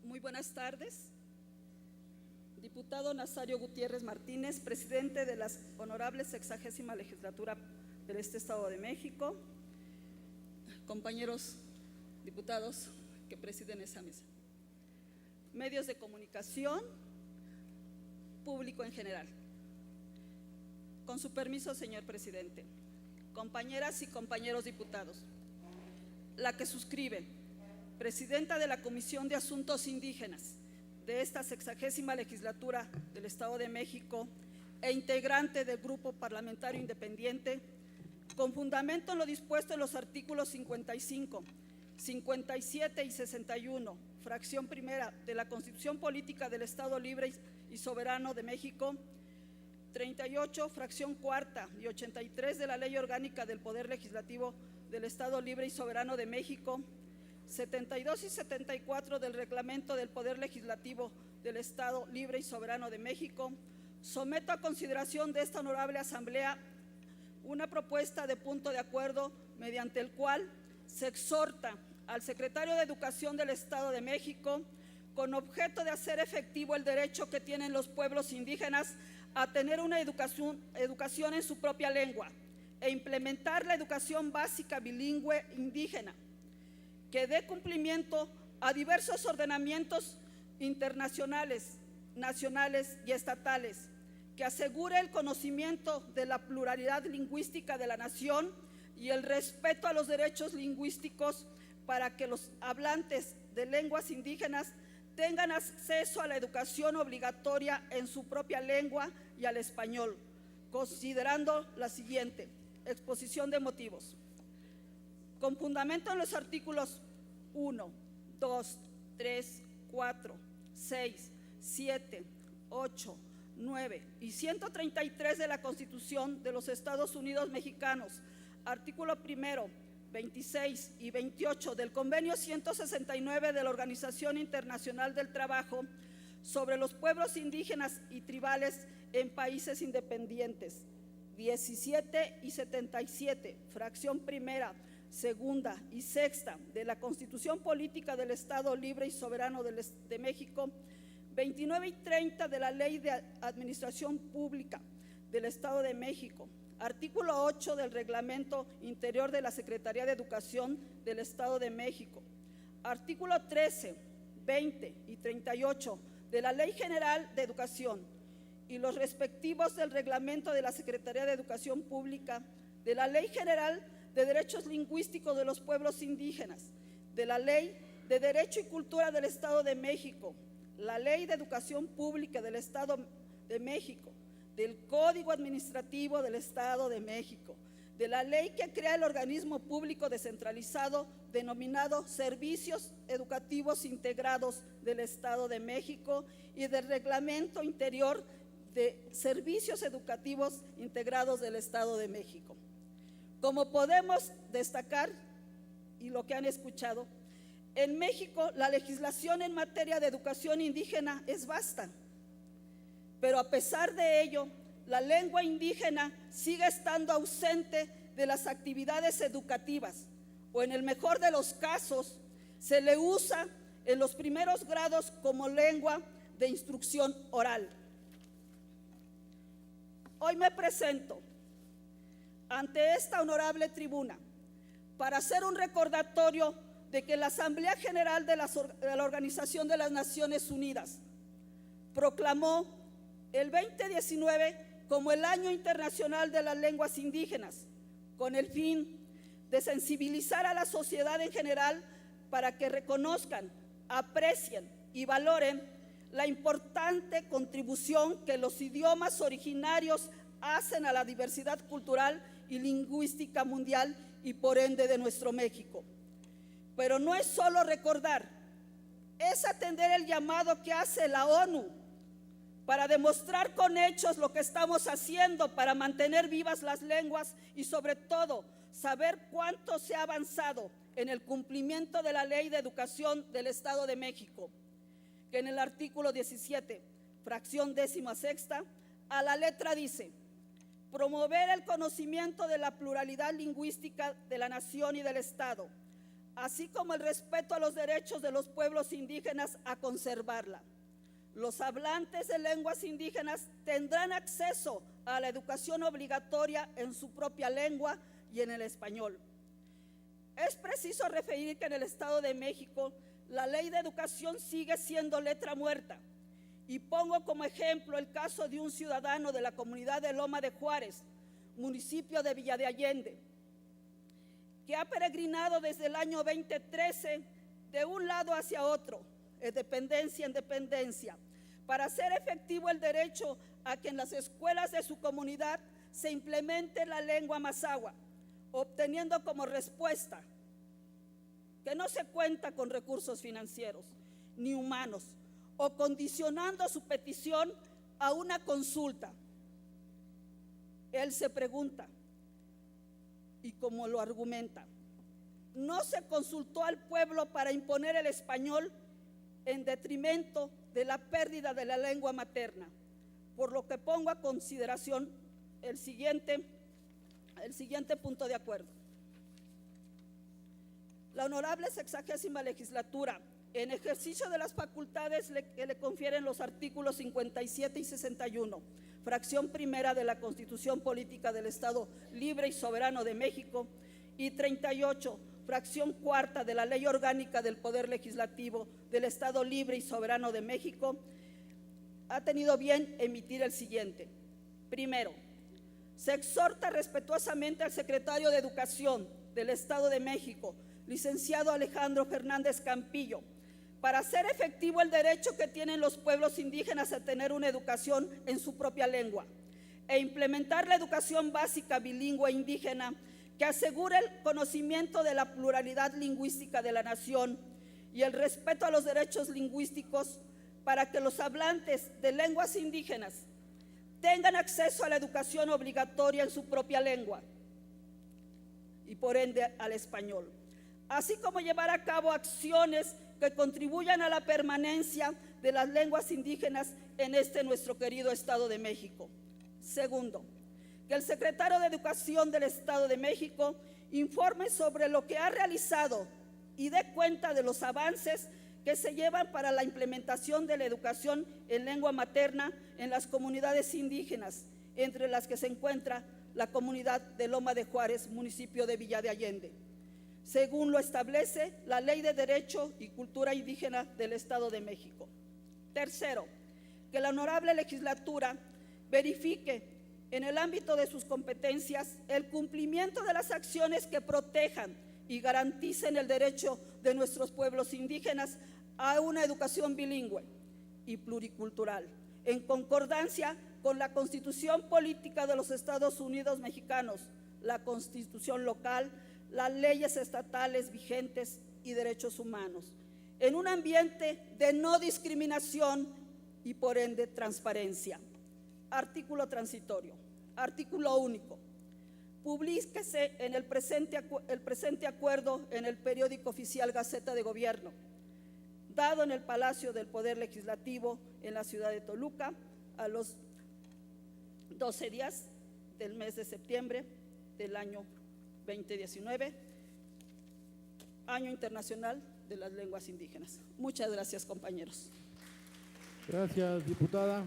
Muy buenas tardes. Diputado Nazario Gutiérrez Martínez, presidente de la honorable 60ª legislatura del Estado de México, compañeros diputados que presiden esa mesa, medios de comunicación, público en general. Con su permiso, señor presidente, compañeras y compañeros diputados, la que suscribe, presidenta de la Comisión de Asuntos Indígenas de esta 60ª legislatura del Estado de México e integrante del Grupo Parlamentario Independiente, con fundamento en lo dispuesto en los artículos 55, 57 y 61, fracción primera de la Constitución Política del Estado Libre y Soberano de México, 38, fracción cuarta y 83 de la Ley Orgánica del Poder Legislativo del Estado Libre y Soberano de México, 72 y 74 del Reglamento del Poder Legislativo del Estado Libre y Soberano de México, someto a consideración de esta honorable Asamblea una propuesta de punto de acuerdo mediante el cual se exhorta al Secretario de Educación del Estado de México, con objeto de hacer efectivo el derecho que tienen los pueblos indígenas a tener una educación en su propia lengua e implementar la educación básica bilingüe indígena, que dé cumplimiento a diversos ordenamientos internacionales, nacionales y estatales, que asegure el conocimiento de la pluralidad lingüística de la nación y el respeto a los derechos lingüísticos para que los hablantes de lenguas indígenas tengan acceso a la educación obligatoria en su propia lengua y al español, considerando la siguiente exposición de motivos. Con fundamento en los artículos 1, 2, 3, 4, 6, 7, 8, 9 y 133 de la Constitución de los Estados Unidos Mexicanos, artículo primero, 26 y 28 del Convenio 169 de la Organización Internacional del Trabajo sobre los pueblos indígenas y tribales en países independientes, 17 y 77, fracción primera, segunda y sexta de la Constitución Política del Estado Libre y Soberano de México, 29 y 30 de la Ley de Administración Pública del Estado de México, artículo 8 del Reglamento Interior de la Secretaría de Educación del Estado de México, artículo 13, 20 y 38 de la Ley General de Educación y los respectivos del Reglamento de la Secretaría de Educación Pública, de la Ley General de Derechos Lingüísticos de los Pueblos Indígenas, de la Ley de Derecho y Cultura del Estado de México, la Ley de Educación Pública del Estado de México, del Código Administrativo del Estado de México, de la ley que crea el organismo público descentralizado denominado Servicios Educativos Integrados del Estado de México y del Reglamento Interior de Servicios Educativos Integrados del Estado de México. Como podemos destacar, y lo que han escuchado, en México la legislación en materia de educación indígena es vasta, pero a pesar de ello, la lengua indígena sigue estando ausente de las actividades educativas, o en el mejor de los casos, se le usa en los primeros grados como lengua de instrucción oral. Hoy me presento ante esta honorable tribuna para hacer un recordatorio de que la Asamblea General de la Organización de las Naciones Unidas proclamó el 2019 como el Año Internacional de las Lenguas Indígenas, con el fin de sensibilizar a la sociedad en general para que reconozcan, aprecien y valoren la importante contribución que los idiomas originarios hacen a la diversidad cultural y lingüística mundial y por ende de nuestro México. Pero no es solo recordar, es atender el llamado que hace la ONU para demostrar con hechos lo que estamos haciendo para mantener vivas las lenguas y sobre todo saber cuánto se ha avanzado en el cumplimiento de la Ley de Educación del Estado de México, que en el artículo 17, fracción 16ª, a la letra dice: promover el conocimiento de la pluralidad lingüística de la nación y del Estado, así como el respeto a los derechos de los pueblos indígenas a conservarla. Los hablantes de lenguas indígenas tendrán acceso a la educación obligatoria en su propia lengua y en el español. Es preciso referir que en el Estado de México la ley de educación sigue siendo letra muerta. Y pongo como ejemplo el caso de un ciudadano de la comunidad de Loma de Juárez, municipio de Villa de Allende, que ha peregrinado desde el año 2013 de un lado hacia otro, de dependencia en dependencia, para hacer efectivo el derecho a que en las escuelas de su comunidad se implemente la lengua mazahua, obteniendo como respuesta que no se cuenta con recursos financieros ni humanos, o condicionando su petición a una consulta. Él se pregunta, y como lo argumenta, no se consultó al pueblo para imponer el español en detrimento de la pérdida de la lengua materna, por lo que pongo a consideración el siguiente punto de acuerdo. La honorable 60ª legislatura, en ejercicio de las facultades que le confieren los artículos 57 y 61, fracción primera de la Constitución Política del Estado Libre y Soberano de México, y 38, fracción cuarta de la Ley Orgánica del Poder Legislativo del Estado Libre y Soberano de México, ha tenido bien emitir el siguiente. Primero, se exhorta respetuosamente al secretario de Educación del Estado de México, licenciado Alejandro Fernández Campillo, para hacer efectivo el derecho que tienen los pueblos indígenas a tener una educación en su propia lengua e implementar la educación básica bilingüe indígena que asegure el conocimiento de la pluralidad lingüística de la nación y el respeto a los derechos lingüísticos para que los hablantes de lenguas indígenas tengan acceso a la educación obligatoria en su propia lengua y por ende al español, así como llevar a cabo acciones que contribuyan a la permanencia de las lenguas indígenas en nuestro querido Estado de México. Segundo, que el secretario de Educación del Estado de México informe sobre lo que ha realizado y dé cuenta de los avances que se llevan para la implementación de la educación en lengua materna en las comunidades indígenas, entre las que se encuentra la comunidad de Loma de Juárez, municipio de Villa de Allende, según lo establece la Ley de Derecho y Cultura Indígena del Estado de México. Tercero, que la honorable legislatura verifique en el ámbito de sus competencias el cumplimiento de las acciones que protejan y garanticen el derecho de nuestros pueblos indígenas a una educación bilingüe y pluricultural, en concordancia con la Constitución Política de los Estados Unidos Mexicanos, la Constitución local, las leyes estatales vigentes y derechos humanos, en un ambiente de no discriminación y por ende transparencia. Artículo transitorio. Artículo único. Publíquese en el presente acuerdo en el periódico oficial Gaceta de Gobierno, dado en el Palacio del Poder Legislativo en la ciudad de Toluca a los 12 días del mes de septiembre del año 2019, Año Internacional de las Lenguas Indígenas. Muchas gracias, compañeros. Gracias, diputada.